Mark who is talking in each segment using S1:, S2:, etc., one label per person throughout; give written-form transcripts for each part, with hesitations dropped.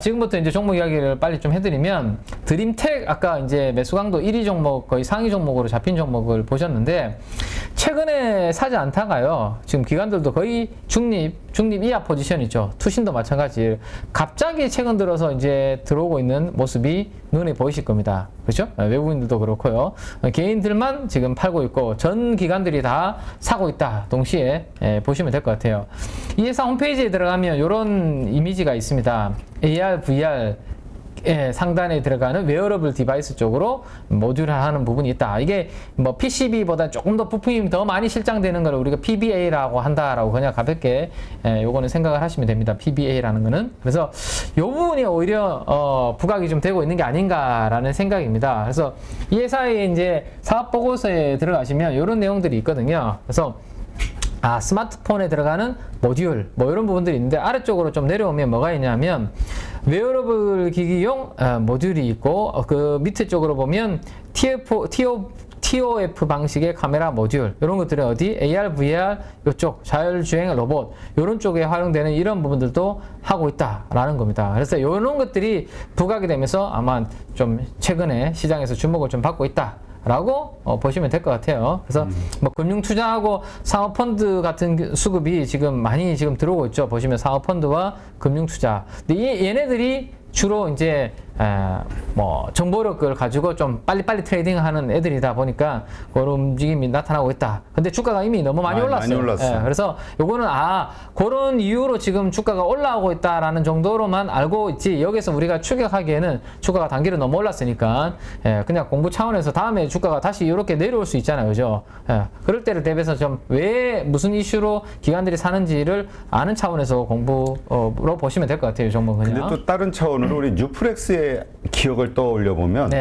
S1: 지금부터 이제 종목 이야기를 빨리 좀 해드리면, 드림텍 아까 이제 매수 강도 1위 종목, 거의 상위 종목으로 잡힌 종목을 보셨는데, 최근에 사지 않다가요, 지금 기관들도 거의 중립 이하 포지션이죠. 투신도 마찬가지. 갑자기 최근 들어서 이제 들어오고 있는 모습이 눈에 보이실 겁니다. 그렇죠? 외국인들도 그렇고요. 개인들만 지금 팔고 있고, 전 기관들이 다 사고 있다. 동시에 보시면 될 것 같아요. 이 회사 홈페이지에 들어가면 이런 이미지가 있습니다. AR, VR 상단에 들어가는 웨어러블 디바이스 쪽으로 모듈화하는 부분이 있다. 이게 뭐 PCB보다 조금 더 부품이 더 많이 실장되는 걸 우리가 PBA라고 한다라고 그냥 가볍게 요거는 생각을 하시면 됩니다. PBA라는 거는. 그래서 요 부분이 오히려 부각이 좀 되고 있는 게 아닌가라는 생각입니다. 그래서 이 회사의 이제 사업 보고서에 들어가시면 이런 내용들이 있거든요. 그래서 스마트폰에 들어가는 모듈, 뭐 이런 부분들이 있는데, 아래쪽으로 좀 내려오면 뭐가 있냐면, 웨어러블 기기용 모듈이 있고, 그 밑에 쪽으로 보면 TOF 방식의 카메라 모듈, 이런 것들은 어디? AR, VR, 이쪽 자율주행 로봇, 이런 쪽에 활용되는 이런 부분들도 하고 있다라는 겁니다. 그래서 이런 것들이 부각이 되면서 아마 좀 최근에 시장에서 주목을 좀 받고 있다 라고 보시면 될 것 같아요. 그래서 뭐 금융투자하고 상업펀드 같은 수급이 지금 많이 지금 들어오고 있죠. 보시면 상업펀드와 금융투자. 근데 얘네들이 주로 이제 뭐 정보력을 가지고 좀 빨리빨리 트레이딩하는 애들이다 보니까 그런 움직임이 나타나고 있다. 근데 주가가 이미 너무 많이 올랐어요.
S2: 많이 올랐어요.
S1: 그래서 요거는 그런 이유로 지금 주가가 올라오고 있다라는 정도로만 알고 있지, 여기서 우리가 추격하기에는 주가가 단기로 너무 올랐으니까 그냥 공부 차원에서 다음에 주가가 다시 이렇게 내려올 수 있잖아요. 그죠? 그럴 때를 대비해서 좀 왜 무슨 이슈로 기관들이 사는지를 아는 차원에서 공부로 보시면 될 것 같아요. 이 종목은.
S2: 근데 또 다른 차원으로 우리 뉴프렉스의 기억을 떠올려 보면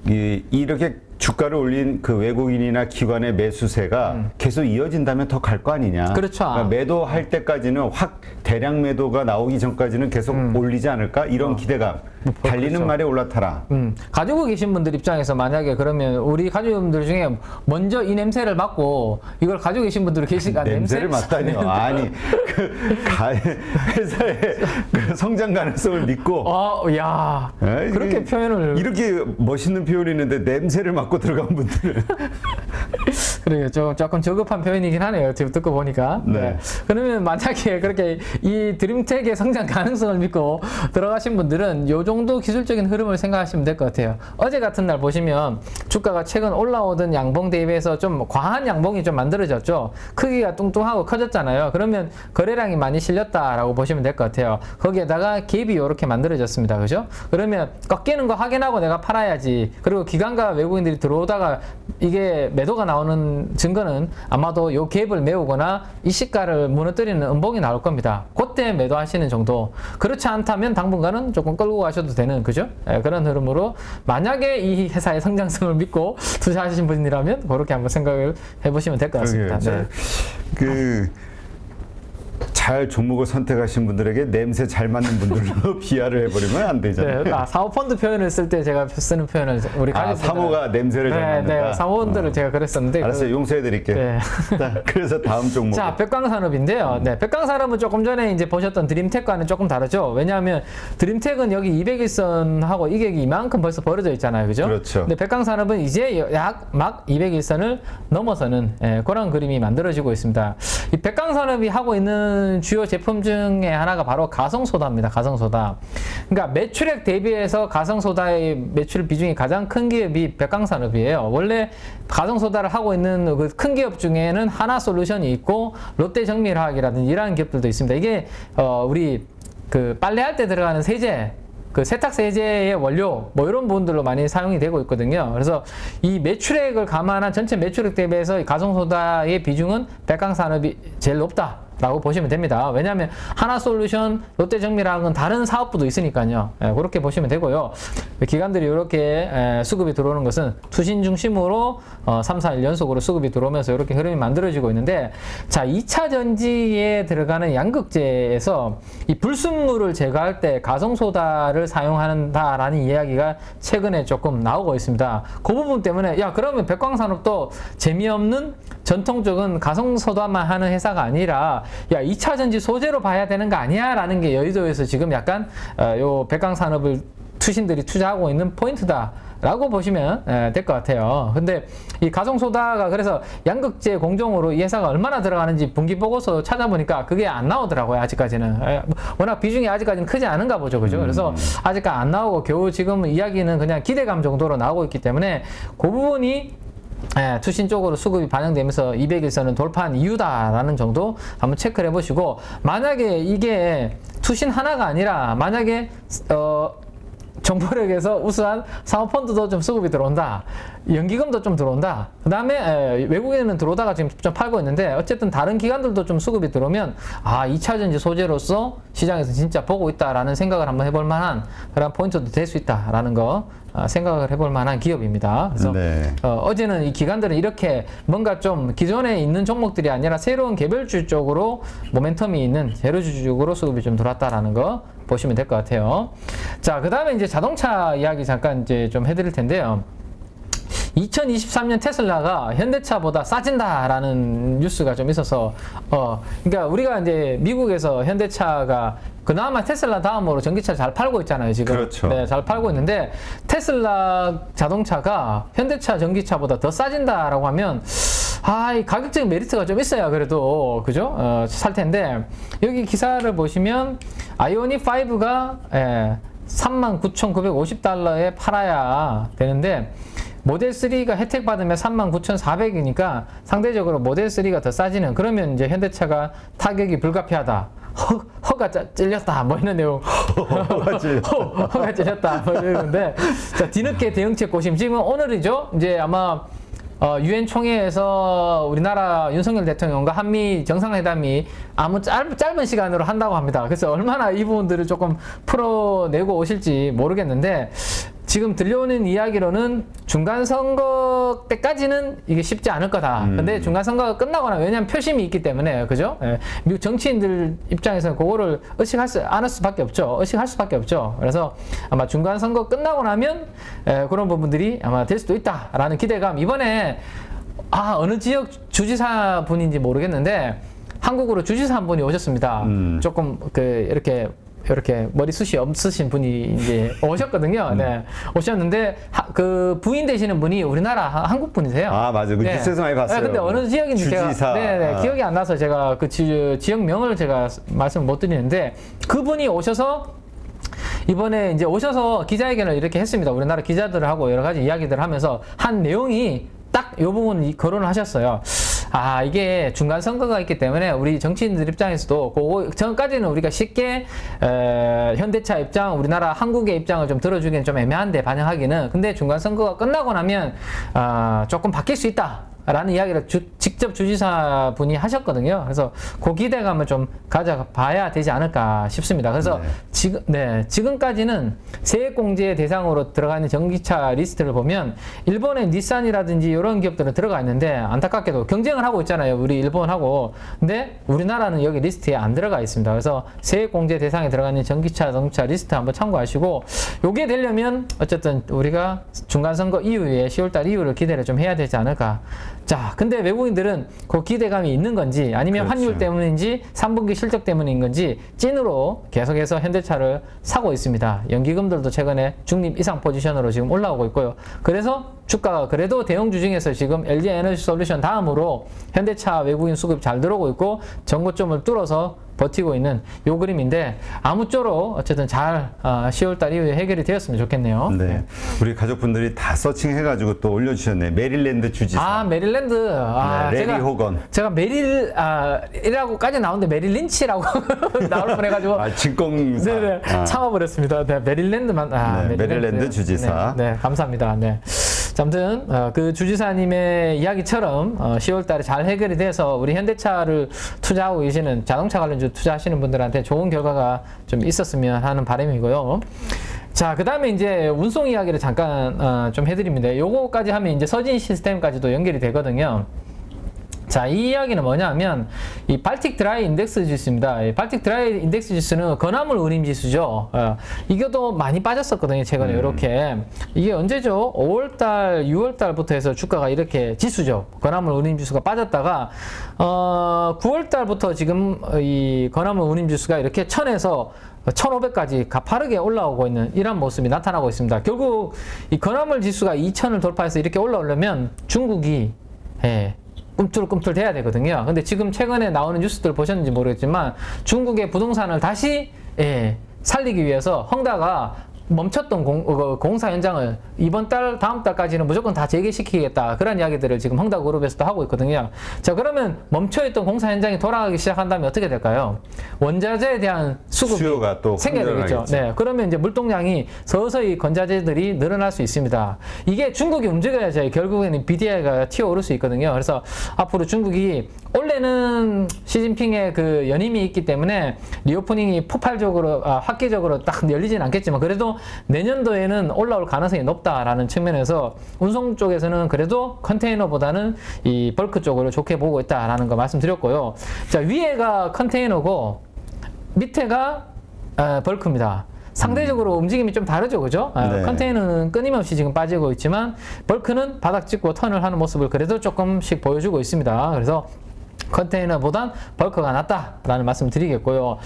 S2: 이렇게 주가를 올린 그 외국인이나 기관의 매수세가 계속 이어진다면 더 갈 거 아니냐.
S1: 그렇죠.
S2: 그러니까 매도할 때까지는 확 대량 매도가 나오기 전까지는 계속 올리지 않을까? 이런 기대감. 달리는
S1: 그렇죠.
S2: 말에 올라타라.
S1: 가지고 계신 분들 입장에서 만약에 그러면 우리 가족분들 중에 먼저 이 냄새를 맡고 이걸 가지고 계신 분들이 계시니까
S2: 냄새를 맡다니요. 아니, 회사의 그 성장 가능성을 믿고. 그렇게 표현을. 이렇게 멋있는 표현이 있는데 냄새를 맡고 들어간 분들은.
S1: 그래요. 조금 저급한 표현이긴 하네요. 지금 듣고 보니까.
S2: 네.
S1: 그러면 만약에 그렇게 이 드림텍의 성장 가능성을 믿고 들어가신 분들은 요 정도 기술적인 흐름을 생각하시면 될 것 같아요. 어제 같은 날 보시면 주가가 최근 올라오던 양봉 대비해서 좀 과한 양봉이 좀 만들어졌죠. 크기가 뚱뚱하고 커졌잖아요. 그러면 거래량이 많이 실렸다라고 보시면 될 것 같아요. 거기에다가 갭이 이렇게 만들어졌습니다. 그죠? 그러면 꺾이는 거 확인하고 내가 팔아야지. 그리고 기관과 외국인들이 들어오다가 이게 매도가 나오는 증거는 아마도 요 갭을 메우거나 이 시가를 무너뜨리는 음봉이 나올 겁니다. 그때 매도하시는 정도. 그렇지 않다면 당분간은 조금 끌고 가셔도 되는, 그죠? 그런 흐름으로 만약에 이 회사의 성장성을 믿고 투자하신 분이라면 그렇게 한번 생각을 해보시면 될 것 같습니다. 네.
S2: 잘 종목을 선택하신 분들에게 냄새 잘 맞는 분들로 비하를 해버리면 안 되잖아요.
S1: 네, 사모펀드 표현을 쓸 때 제가 쓰는 표현을 우리
S2: 사모가 냄새를 잘 맡는다.
S1: 네, 사모펀드를 제가 그랬었는데.
S2: 알았어요. 용서해드릴게요.
S1: 네.
S2: 자, 그래서 다음 종목.
S1: 자, 백광산업인데요. 네, 백광산업은 조금 전에 이제 보셨던 드림텍과는 조금 다르죠. 왜냐하면 드림텍은 여기 200일선하고 이격이 이만큼 벌써 벌어져 있잖아요. 그죠?
S2: 그렇죠.
S1: 근데 백광산업은 이제 막 200일선을 넘어서는 그런 그림이 만들어지고 있습니다. 이 백광산업이 하고 있는 주요 제품 중에 하나가 바로 가성소다입니다. 가성소다. 그러니까 매출액 대비해서 가성소다의 매출 비중이 가장 큰 기업이 백광산업이에요. 원래 가성소다를 하고 있는 그 큰 기업 중에는 하나솔루션이 있고 롯데정밀화학이라든지 이러한 기업들도 있습니다. 이게 우리 그 빨래할 때 들어가는 세제, 그 세탁 세제의 원료 뭐 이런 부분들로 많이 사용이 되고 있거든요. 그래서 이 매출액을 감안한 전체 매출액 대비해서 이 가성소다의 비중은 백광산업이 제일 높다 라고 보시면 됩니다. 왜냐하면 하나솔루션, 롯데정밀화학은 다른 사업부도 있으니까요. 그렇게 보시면 되고요. 기관들이 이렇게 수급이 들어오는 것은 투신 중심으로 3, 4일 연속으로 수급이 들어오면서 이렇게 흐름이 만들어지고 있는데, 자, 2차 전지에 들어가는 양극재에서 이 불순물을 제거할 때 가성소다를 사용한다라는 이야기가 최근에 조금 나오고 있습니다. 그 부분 때문에 그러면 백광산업도 재미없는 전통적인 가성소다만 하는 회사가 아니라 야, 2차 전지 소재로 봐야 되는 거 아니야? 라는 게 여의도에서 지금 약간 요 백강산업을 투신들이 투자하고 있는 포인트다. 라고 보시면 될 것 같아요. 근데 이 가성소다가 그래서 양극재 공정으로 이 회사가 얼마나 들어가는지 분기 보고서 찾아보니까 그게 안 나오더라고요. 아직까지는. 워낙 비중이 아직까지는 크지 않은가 보죠. 그죠? 그래서 아직까지 안 나오고 겨우 지금 이야기는 그냥 기대감 정도로 나오고 있기 때문에 그 부분이 투신 쪽으로 수급이 반영되면서 200일선은 돌파한 이유다라는 정도 한번 체크를 해보시고, 만약에 이게 투신 하나가 아니라 만약에 정보력에서 우수한 사모펀드도 좀 수급이 들어온다. 연기금도 좀 들어온다. 그 다음에 외국인은 들어오다가 지금 좀 팔고 있는데 어쨌든 다른 기관들도 좀 수급이 들어오면 2차 전지 소재로서 시장에서 진짜 보고 있다라는 생각을 한번 해볼 만한 그런 포인트도 될 수 있다라는 거 생각을 해볼 만한 기업입니다. 그래서
S2: 네.
S1: 어제는 이 기관들은 이렇게 뭔가 좀 기존에 있는 종목들이 아니라 새로운 개별주 쪽으로 모멘텀이 있는 재료주 쪽으로 수급이 좀 들어왔다라는 거 보시면 될 것 같아요. 자, 그 다음에 이제 자동차 이야기 잠깐 이제 좀 해드릴 텐데요. 2023년 테슬라가 현대차보다 싸진다라는 뉴스가 좀 있어서, 그러니까 우리가 이제 미국에서 현대차가 그나마 테슬라 다음으로 전기차 잘 팔고 있잖아요, 지금.
S2: 그렇죠.
S1: 네, 잘 팔고 있는데, 테슬라 자동차가 현대차 전기차보다 더 싸진다라고 하면, 이 가격적인 메리트가 좀 있어야 그래도, 그죠? 살 텐데, 여기 기사를 보시면, 아이오닉 5가, 39,950달러에 팔아야 되는데, 모델 3가 혜택 받으면 39,400이니까 상대적으로 모델 3가 더 싸지는, 그러면 이제 현대차가 타격이 불가피하다. 허가 찔렸다. 뭐 이런 내용. 허가 찔렸다. 뭐 이러는데. 자, 뒤늦게 대응책 고심. 지금 오늘이죠? 이제 아마 유엔 총회에서 우리나라 윤석열 대통령과 한미 정상회담이 아무 짧은 시간으로 한다고 합니다. 그래서 얼마나 이 부분들을 조금 풀어내고 오실지 모르겠는데, 지금 들려오는 이야기로는 중간선거 때까지는 이게 쉽지 않을 거다. 근데 중간선거가 끝나거나, 왜냐하면 표심이 있기 때문에, 그죠? 미국 정치인들 입장에서는 그거를 의식할 수밖에 없죠. 그래서 아마 중간선거 끝나고 나면 그런 부분들이 아마 될 수도 있다라는 기대감. 이번에 어느 지역 주지사 분인지 모르겠는데 한국으로 주지사 한 분이 오셨습니다. 조금 이렇게 머리숱이 없으신 분이 이제 오셨거든요. 네. 오셨는데 그 부인 되시는 분이 우리나라 한국 분이세요.
S2: 맞아요. 그
S1: 네.
S2: 뉴스에서 많이 봤어요.
S1: 근데 어느 지역인지
S2: 주지사.
S1: 제가 기억이 안 나서 제가 그 지역명을 제가 말씀을 못 드리는데, 그분이 오셔서 이번에 이제 오셔서 기자회견을 이렇게 했습니다. 우리나라 기자들하고 여러 가지 이야기들을 하면서 한 내용이 딱 이 부분 거론을 하셨어요. 이게 중간 선거가 있기 때문에 우리 정치인들 입장에서도 그거 전까지는 우리가 쉽게 현대차 입장, 우리나라 한국의 입장을 좀 들어주기는 좀 애매한데, 반영하기는. 근데 중간 선거가 끝나고 나면 조금 바뀔 수 있다 라는 이야기를 직접 주지사 분이 하셨거든요. 그래서 그 기대감을 좀 가져봐야 되지 않을까 싶습니다. 그래서 지금까지는 세액공제 대상으로 들어가 있는 전기차 리스트를 보면 일본의 닛산이라든지 이런 기업들은 들어가 있는데, 안타깝게도 경쟁을 하고 있잖아요, 우리 일본하고. 근데 우리나라는 여기 리스트에 안 들어가 있습니다. 그래서 세액공제 대상에 들어가 있는 전기차, 자동차 리스트 한번 참고하시고, 요게 되려면 어쨌든 우리가 중간선거 이후에 10월달 이후를 기대를 좀 해야 되지 않을까. 자, 근데 외국인들은 그 기대감이 있는 건지, 아니면
S2: 그렇죠.
S1: 환율 때문인지 3분기 실적 때문인 건지 찐으로 계속해서 현대차를 사고 있습니다. 연기금들도 최근에 중립 이상 포지션으로 지금 올라오고 있고요. 그래서 주가가 그래도 대형주 중에서 지금 LG 에너지 솔루션 다음으로 현대차 외국인 수급 잘 들어오고 있고 전고점을 뚫어서 버티고 있는 요 그림인데, 아무쪼록 어쨌든 잘 10월달 이후에 해결이 되었으면 좋겠네요.
S2: 네. 우리 가족분들이 다 서칭해가지고 또 올려주셨네. 메릴랜드 주지사.
S1: 메릴랜드.
S2: 레리 호건.
S1: 제가 메릴이라고까지 나오는데 메릴 린치라고 나올 뻔해가지고.
S2: 증권사.
S1: 네네. 참아버렸습니다. 네, 메릴랜드만.
S2: 메릴랜드 주지사.
S1: 네, 감사합니다. 네. 아무튼 그 주지사님의 이야기처럼 10월달에 잘 해결이 돼서 우리 현대차를 투자하고 계시는 자동차 관련주 투자하시는 분들한테 좋은 결과가 좀 있었으면 하는 바람이고요. 자, 그 다음에 이제 운송 이야기를 잠깐 좀 해드립니다. 요거까지 하면 이제 서진 시스템까지도 연결이 되거든요. 자, 이 이야기는 뭐냐면 이 발틱 드라이 인덱스 지수입니다. 이 발틱 드라이 인덱스 지수는 건화물 운임 지수죠. 이것도 많이 빠졌었거든요. 최근에 이렇게. 이게 언제죠? 5월달, 6월달부터 해서 주가가 이렇게 지수죠. 건화물 운임 지수가 빠졌다가 9월달부터 지금 이 건화물 운임 지수가 이렇게 1000에서 1500까지 가파르게 올라오고 있는 이런 모습이 나타나고 있습니다. 결국 이 건화물 지수가 2000을 돌파해서 이렇게 올라오려면 중국이 꿈틀꿈틀 돼야 되거든요. 근데 지금 최근에 나오는 뉴스들 보셨는지 모르겠지만 중국의 부동산을 다시 살리기 위해서 헝다가 멈췄던 공사 현장을 이번 달, 다음 달까지는 무조건 다 재개시키겠다. 그런 이야기들을 지금 헝다그룹에서도 하고 있거든요. 자, 그러면 멈춰있던 공사 현장이 돌아가기 시작한다면 어떻게 될까요? 원자재에 대한 수급이
S2: 수요가 또
S1: 생겨야 되겠죠. 네, 그러면 이제 물동량이 서서히 건자재들이 늘어날 수 있습니다. 이게 중국이 움직여야지 결국에는 BDI가 튀어오를 수 있거든요. 그래서 앞으로 중국이 원래는 시진핑의 그 연임이 있기 때문에 리오프닝이 폭발적으로, 획기적으로 딱 열리진 않겠지만 그래도 내년도에는 올라올 가능성이 높다라는 측면에서 운송 쪽에서는 그래도 컨테이너보다는 이 벌크 쪽으로 좋게 보고 있다라는 거 말씀드렸고요. 자, 위에가 컨테이너고 밑에가 벌크입니다. 상대적으로 움직임이 좀 다르죠, 그죠?
S2: 네.
S1: 컨테이너는 끊임없이 지금 빠지고 있지만 벌크는 바닥 찍고 턴을 하는 모습을 그래도 조금씩 보여주고 있습니다. 그래서 컨테이너보단 벌크가 낫다라는 말씀 드리겠고요.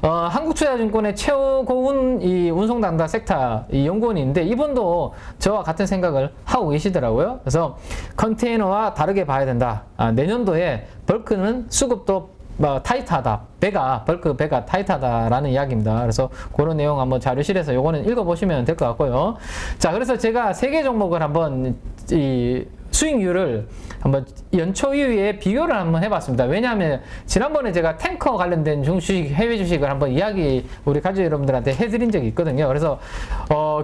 S1: 한국투자증권의 최고운 이 운송 담당 섹터 이 연구원이 있는데 이분도 저와 같은 생각을 하고 계시더라고요. 그래서 컨테이너와 다르게 봐야 된다. 내년도에 벌크는 수급도 타이트하다. 벌크 배가 타이트하다라는 이야기입니다. 그래서 그런 내용 한번 자료실에서 요거는 읽어보시면 될 것 같고요. 자, 그래서 제가 3개 종목을 한번 이 수익률을 한번 연초 이후에 비교를 한번 해봤습니다. 왜냐하면 지난번에 제가 탱커 관련된 주식, 해외 주식을 한번 우리 가족 여러분들한테 해드린 적이 있거든요. 그래서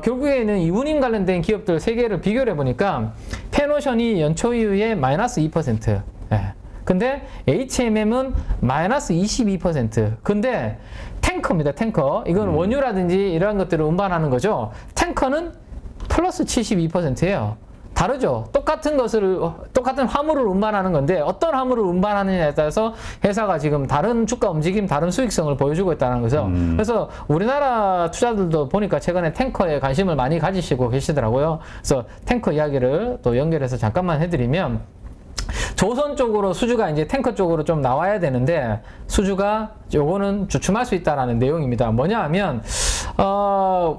S1: 결국에는 이 운임 관련된 기업들 3개를 비교를 해보니까 페노션이 연초 이후에 마이너스 2%. 근데 HMM은 마이너스 22%. 근데 탱커입니다. 탱커. 이건 원유라든지 이런 것들을 운반하는 거죠. 탱커는 플러스 72%예요. 다르죠. 똑같은 화물을 운반하는 건데 어떤 화물을 운반하느냐에 따라서 회사가 지금 다른 주가 움직임, 다른 수익성을 보여주고 있다는 거죠. 그래서 우리나라 투자들도 보니까 최근에 탱커에 관심을 많이 가지시고 계시더라고요. 그래서 탱커 이야기를 또 연결해서 잠깐만 해드리면 조선 쪽으로 수주가 이제 탱커 쪽으로 좀 나와야 되는데 수주가 요거는 주춤할 수 있다라는 내용입니다. 뭐냐 하면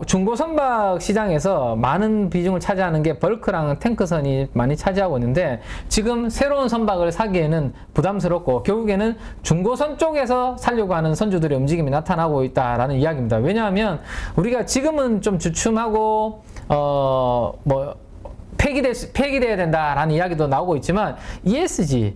S1: 중고 선박 시장에서 많은 비중을 차지하는 게 벌크랑 탱크선이 많이 차지하고 있는데 지금 새로운 선박을 사기에는 부담스럽고 결국에는 중고선 쪽에서 살려고 하는 선주들의 움직임이 나타나고 있다라는 이야기입니다. 왜냐하면 우리가 지금은 좀 주춤하고 폐기돼야 된다라는 이야기도 나오고 있지만 ESG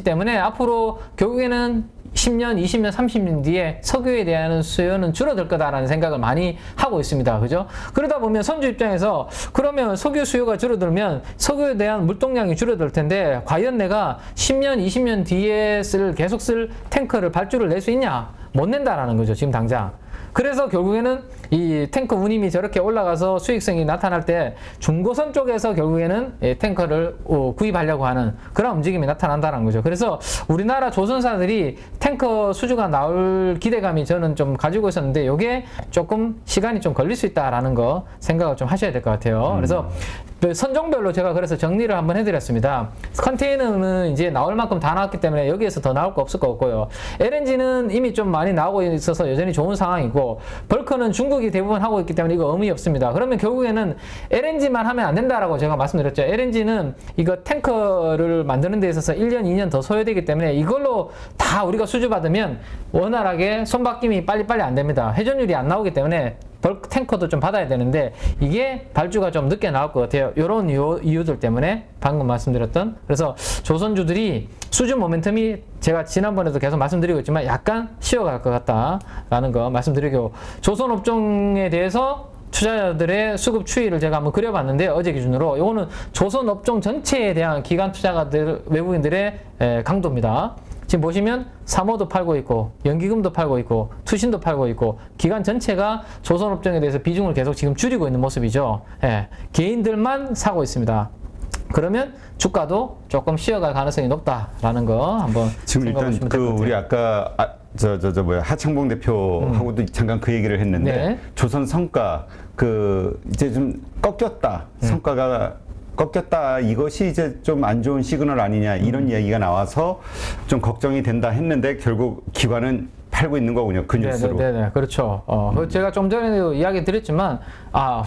S1: 때문에 앞으로 결국에는 10년, 20년, 30년 뒤에 석유에 대한 수요는 줄어들 거다라는 생각을 많이 하고 있습니다. 그죠? 그러다 보면 선주 입장에서 그러면 석유 수요가 줄어들면 석유에 대한 물동량이 줄어들 텐데 과연 내가 10년, 20년 뒤에 계속 쓸 탱커를 발주를 낼 수 있냐? 못 낸다라는 거죠. 지금 당장. 그래서 결국에는 이 탱커 운임이 저렇게 올라가서 수익성이 나타날 때 중고선 쪽에서 결국에는 탱커를 구입하려고 하는 그런 움직임이 나타난다는 거죠. 그래서 우리나라 조선사들이 탱커 수주가 나올 기대감이 저는 좀 가지고 있었는데 이게 조금 시간이 좀 걸릴 수 있다라는 거 생각을 좀 하셔야 될 것 같아요. 그래서 선종별로 제가 그래서 정리를 한번 해드렸습니다. 컨테이너는 이제 나올 만큼 다 나왔기 때문에 여기에서 더 나올 거 없을 것 같고요. LNG는 이미 좀 많이 나오고 있어서 여전히 좋은 상황이고 벌크는 중국이 대부분 하고 있기 때문에 이거 의미 없습니다. 그러면 결국에는 LNG만 하면 안 된다라고 제가 말씀드렸죠. LNG는 이거 탱커를 만드는 데 있어서 1년, 2년 더 소요되기 때문에 이걸로 다 우리가 수주받으면 원활하게 손바뀜이 빨리빨리 안 됩니다. 회전율이 안 나오기 때문에 벌크 탱커도 좀 받아야 되는데 이게 발주가 좀 늦게 나올 것 같아요. 이런 이유들 때문에 방금 말씀드렸던 그래서 조선주들이 수주 모멘텀이 제가 지난번에도 계속 말씀드리고 있지만 약간 쉬어갈 것 같다라는 거 말씀드리고 조선업종에 대해서 투자자들의 수급 추이를 제가 한번 그려봤는데 어제 기준으로 이거는 조선업종 전체에 대한 기관 투자가들 외국인들의 강도입니다. 지금 보시면 사모도 팔고 있고 연기금도 팔고 있고 투신도 팔고 있고 기관 전체가 조선업종에 대해서 비중을 계속 지금 줄이고 있는 모습이죠. 개인들만 사고 있습니다.
S2: 그러면
S1: 주가도 조금 쉬어갈 가능성이 높다라는 거 한번
S2: 지금
S1: 생각해
S2: 일단
S1: 보시면 될 것 같아요.
S2: 우리 아까 하창봉 대표하고도 잠깐 그 얘기를 했는데
S1: 네.
S2: 조선 성과 이제 좀 꺾였다. 성과가 꺾였다. 이것이 이제 좀 안 좋은 시그널 아니냐 이런 이야기가 나와서 좀 걱정이 된다 했는데 결국 기관은 팔고 있는 거군요. 그 뉴스로.
S1: 네네, 그렇죠. 제가 좀 전에도 이야기 드렸지만,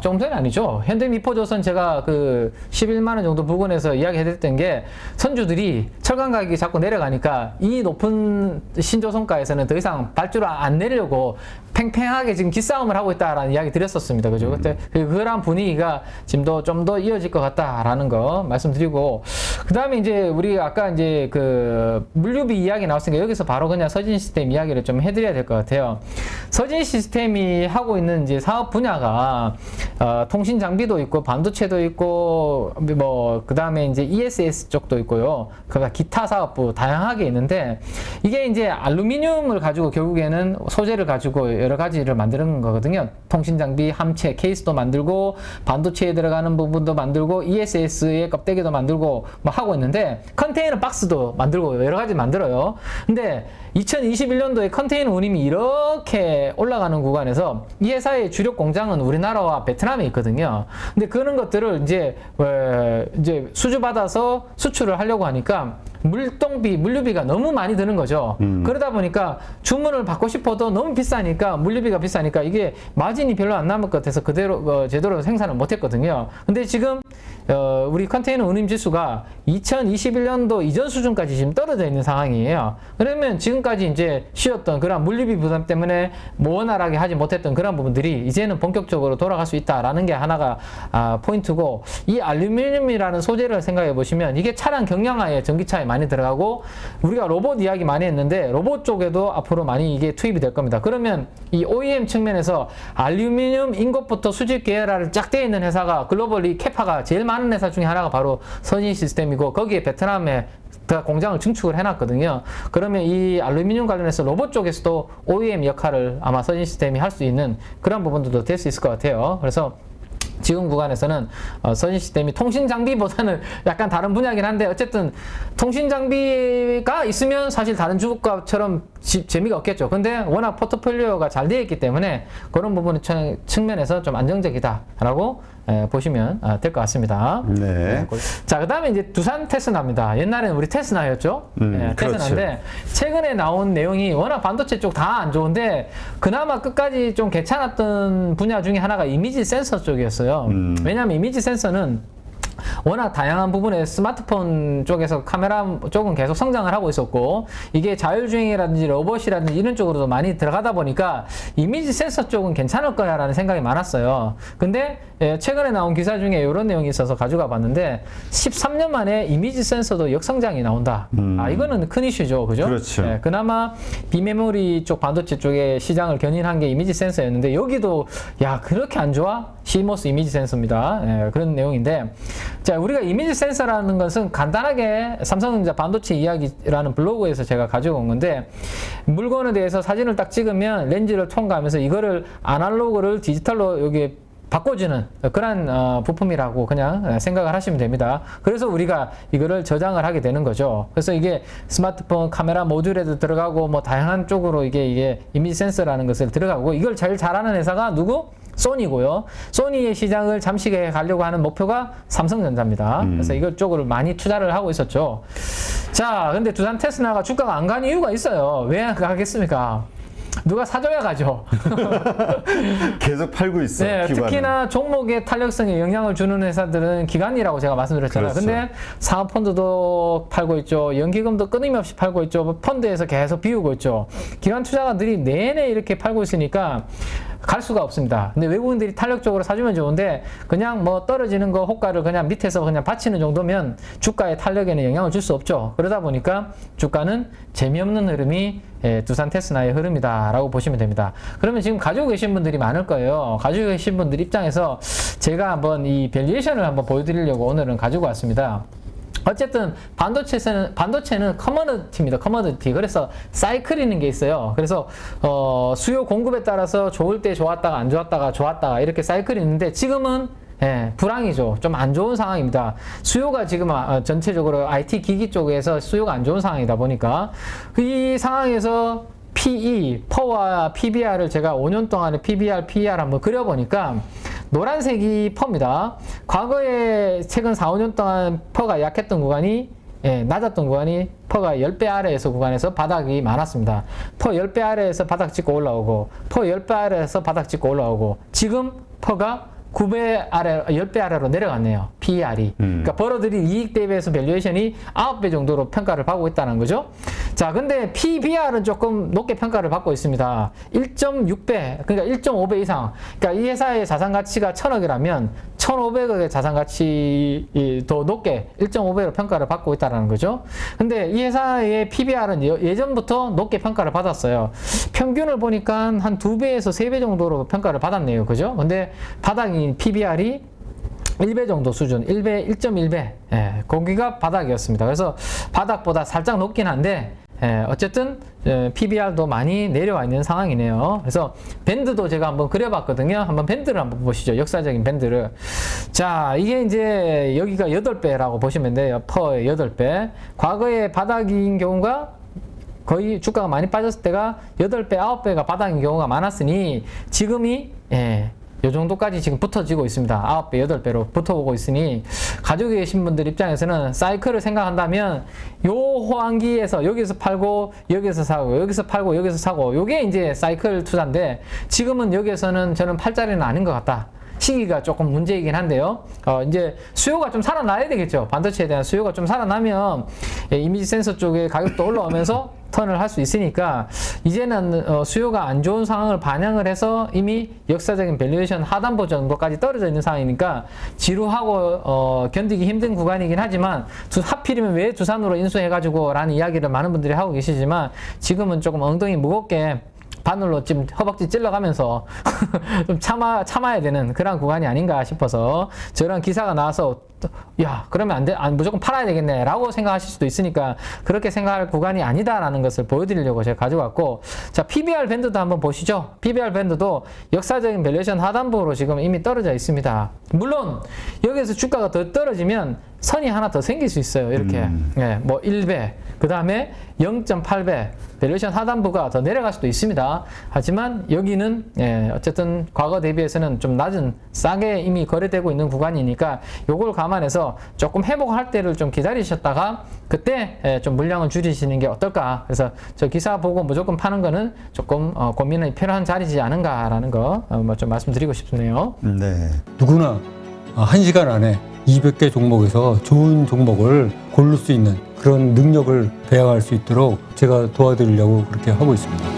S1: 조금 전이 아니죠. 현대미포조선 제가 11만원 정도 부근에서 이야기 해드렸던 게, 선주들이 철강 가격이 자꾸 내려가니까 이 높은 신조선가에서는 더 이상 발주를 안 내려고 팽팽하게 지금 기싸움을 하고 있다라는 이야기 드렸었습니다. 그죠? 그때 그런 분위기가 지금 좀 더 이어질 것 같다라는 거 말씀드리고, 그 다음에 이제 우리 아까 이제 물류비 이야기 나왔으니까 여기서 바로 그냥 서진 시스템 이야기를 좀 해드려야 될 것 같아요. 서진 시스템이 하고 있는 이제 사업 분야가 통신 장비도 있고 반도체도 있고 그 다음에 이제 ESS 쪽도 있고요. 그러니까 기타 사업부 다양하게 있는데 이게 이제 알루미늄을 가지고 결국에는 소재를 가지고 여러 가지를 만드는 거거든요. 통신 장비, 함체, 케이스도 만들고 반도체에 들어가는 부분도 만들고 ESS의 껍데기도 만들고 뭐 하고 있는데 컨테이너 박스도 만들고 여러 가지 만들어요. 근데 2021년도에 컨테이너 운임이 이렇게 올라가는 구간에서 이 회사의 주력 공장은 우리나라와 베트남에 있거든요. 근데 그런 것들을 이제 수주받아서 수출을 하려고 하니까 물류비가 너무 많이 드는 거죠. 그러다 보니까 주문을 받고 싶어도 너무 비싸니까, 물류비가 비싸니까 이게 마진이 별로 안 남을 것 같아서 그대로 제대로 생산을 못 했거든요. 근데 지금 우리 컨테이너 운임 지수가 2021년도 이전 수준까지 지금 떨어져 있는 상황이에요. 그러면 지금까지 이제 쉬었던 그런 물류비 부담 때문에 원활하게 하지 못했던 그런 부분들이 이제는 본격적으로 돌아갈 수 있다라는 게 하나가 포인트고, 이 알루미늄이라는 소재를 생각해 보시면 이게 차량 경량화에 전기차에 많이 들어가고, 우리가 로봇 이야기 많이 했는데 로봇 쪽에도 앞으로 많이 이게 투입이 될 겁니다. 그러면 이 OEM 측면에서 알루미늄 인것부터 수직 계열화를 쫙 되어 있는 회사가 글로벌리 캐파가 제일 많은 회사 중에 하나가 바로 서진 시스템이고, 거기에 베트남에 공장을 증축을 해놨거든요. 그러면 이 알루미늄 관련해서 로봇 쪽에서도 OEM 역할을 아마 서진 시스템이 할 수 있는 그런 부분들도 될 수 있을 것 같아요. 그래서 지금 구간에서는 서진 시스템이 통신 장비보다는 약간 다른 분야긴 한데, 어쨌든 통신 장비가 있으면 사실 다른 주가처럼 재미가 없겠죠. 근데 워낙 포트폴리오가 잘 되어 있기 때문에 그런 부분 측면에서 좀 안정적이다라고 보시면 될 것 같습니다.
S2: 네.
S1: 자, 그 다음에 이제 두산 테스나입니다. 옛날에는 우리 테스나였죠. 테스나인데,
S2: 그렇죠.
S1: 최근에 나온 내용이 워낙 반도체 쪽 다 안 좋은데 그나마 끝까지 좀 괜찮았던 분야 중에 하나가 이미지 센서 쪽이었어요. 왜냐하면 이미지 센서는 워낙 다양한 부분에 스마트폰 쪽에서 카메라 쪽은 계속 성장을 하고 있었고, 이게 자율주행이라든지 로봇이라든지 이런 쪽으로도 많이 들어가다 보니까 이미지 센서 쪽은 괜찮을 거야 라는 생각이 많았어요. 근데 최근에 나온 기사 중에 이런 내용이 있어서 가져가 봤는데, 13년 만에 이미지 센서도 역성장이 나온다. 이거는 큰 이슈죠. 그죠?
S2: 그렇죠.
S1: 그나마 비메모리 쪽 반도체 쪽에 시장을 견인한 게 이미지 센서였는데, 여기도 그렇게 안 좋아? CMOS 이미지 센서입니다. 그런 내용인데, 자, 우리가 이미지 센서라는 것은 간단하게 삼성전자 반도체 이야기라는 블로그에서 제가 가지고 온 건데, 물건에 대해서 사진을 딱 찍으면 렌즈를 통과하면서 이거를 아날로그를 디지털로 여기 바꿔주는 그런 부품이라고 그냥 생각을 하시면 됩니다. 그래서 우리가 이거를 저장을 하게 되는 거죠. 그래서 이게 스마트폰 카메라 모듈에도 들어가고 뭐 다양한 쪽으로 이게 이미지 센서라는 것을 들어가고, 이걸 제일 잘하는 회사가 누구? 소니고요. 소니의 시장을 잠식해 가려고 하는 목표가 삼성전자입니다. 그래서 이걸 쪽으로 많이 투자를 하고 있었죠. 자, 근데 두산 테스나가 주가가 안 가는 이유가 있어요. 왜 안 가겠습니까? 누가 사줘야 가죠.
S2: 계속 팔고 있어.
S1: 네, 특히나 종목의 탄력성에 영향을 주는 회사들은 기관이라고 제가 말씀드렸잖아요.
S2: 그렇죠.
S1: 근데 사모펀드도 팔고 있죠. 연기금도 끊임없이 팔고 있죠. 펀드에서 계속 비우고 있죠. 기관 투자가들이 내내 이렇게 팔고 있으니까 갈 수가 없습니다. 근데 외국인들이 탄력적으로 사주면 좋은데, 그냥 뭐 떨어지는 거 호가를 그냥 밑에서 그냥 받치는 정도면 주가의 탄력에는 영향을 줄 수 없죠. 그러다 보니까 주가는 재미없는 흐름이 두산 테스나의 흐름이다라고 보시면 됩니다. 그러면 지금 가지고 계신 분들이 많을 거예요. 가지고 계신 분들 입장에서 제가 한번 이 밸류에이션을 한번 보여드리려고 오늘은 가지고 왔습니다. 어쨌든 반도체는 커머디티입니다. 커머디티. 그래서 사이클이라는 게 있어요. 그래서 수요 공급에 따라서 좋을 때 좋았다가 안 좋았다가 좋았다가 이렇게 사이클이 있는데, 지금은 불황이죠. 좀 안 좋은 상황입니다. 수요가 지금 전체적으로 IT 기기 쪽에서 수요가 안 좋은 상황이다 보니까 이 상황에서 PE, 퍼와 PBR을 제가 5년 동안의 PBR, PER 한번 그려보니까 노란색이 퍼입니다. 과거에 최근 4, 5년 동안 퍼가 약했던 구간이 낮았던 구간이 퍼가 10배 아래에서 구간에서 바닥이 많았습니다. 퍼 10배 아래에서 바닥 찍고 올라오고 퍼 10배 아래에서 바닥 찍고 올라오고 지금 퍼가 9배 아래, 10배 아래로 내려갔네요. PER이. 그러니까 벌어들인 이익 대비해서 밸류에이션이 9배 정도로 평가를 받고 있다는 거죠. 자, 근데 PBR은 조금 높게 평가를 받고 있습니다. 1.6배, 그러니까 1.5배 이상. 그러니까 이 회사의 자산 가치가 1,000억이라면 1,500억의 자산 가치 더 높게 1.5배로 평가를 받고 있다는 거죠. 근데 이 회사의 PBR은 예전부터 높게 평가를 받았어요. 평균을 보니까 한 2배에서 3배 정도로 평가를 받았네요. 그죠? 근데 바닥인 PBR이 1배 정도 수준, 1.1배. 거기가 바닥이었습니다. 그래서 바닥보다 살짝 높긴 한데, 어쨌든 PBR도 많이 내려와 있는 상황이네요. 그래서 밴드도 제가 한번 그려봤거든요. 한번 밴드를 한번 보시죠. 역사적인 밴드를. 자, 이게 이제 여기가 8배라고 보시면 돼요. 퍼의 8배. 과거에 바닥인 경우가 거의 주가가 많이 빠졌을 때가 8배, 9배가 바닥인 경우가 많았으니 지금이 요 정도까지 지금 붙어지고 있습니다. 9배, 8배로 붙어오고 있으니 가지고 계신 분들 입장에서는 사이클을 생각한다면 요 호황기에서 여기서 팔고 여기서 사고 여기서 팔고 여기서 사고 요게 이제 사이클 투자인데 지금은 여기에서는 저는 팔 자리는 아닌 것 같다. 시기가 조금 문제이긴 한데요. 이제 수요가 좀 살아나야 되겠죠. 반도체에 대한 수요가 좀 살아나면 이미지 센서 쪽에 가격도 올라오면서 턴을 할 수 있으니까 이제는 수요가 안 좋은 상황을 반영을 해서 이미 역사적인 밸류에이션 하단부 정도까지 떨어져 있는 상황이니까 지루하고 견디기 힘든 구간이긴 하지만 하필이면 왜 두산으로 인수해가지고 라는 이야기를 많은 분들이 하고 계시지만 지금은 조금 엉덩이 무겁게 바늘로 지금 허벅지 찔러가면서 좀 참아야 되는 그런 구간이 아닌가 싶어서 저런 기사가 나와서 야 그러면 안 돼, 무조건 팔아야 되겠네 라고 생각하실 수도 있으니까 그렇게 생각할 구간이 아니다라는 것을 보여드리려고 제가 가지고 왔고 자 PBR 밴드도 한번 보시죠. PBR 밴드도 역사적인 밸류에이션 하단부로 지금 이미 떨어져 있습니다. 물론 여기에서 주가가 더 떨어지면 선이 하나 더 생길 수 있어요. 이렇게 뭐 1배 그 다음에 0.8배 밸류에이션 하단부가 더 내려갈 수도 있습니다. 하지만 여기는 어쨌든 과거 대비해서는 좀 낮은 싸게 이미 거래되고 있는 구간이니까 요걸 감안해서 조금 회복할 때를 좀 기다리셨다가 그때 좀 물량을 줄이시는 게 어떨까. 그래서 저 기사 보고 무조건 파는 거는 조금 고민이 필요한 자리지 않은가라는 거 좀 말씀드리고 싶네요.
S2: 네.
S3: 누구나 1시간 안에 200개 종목에서 좋은 종목을 고를 수 있는 그런 능력을 배양할 수 있도록 제가 도와드리려고 그렇게 하고 있습니다.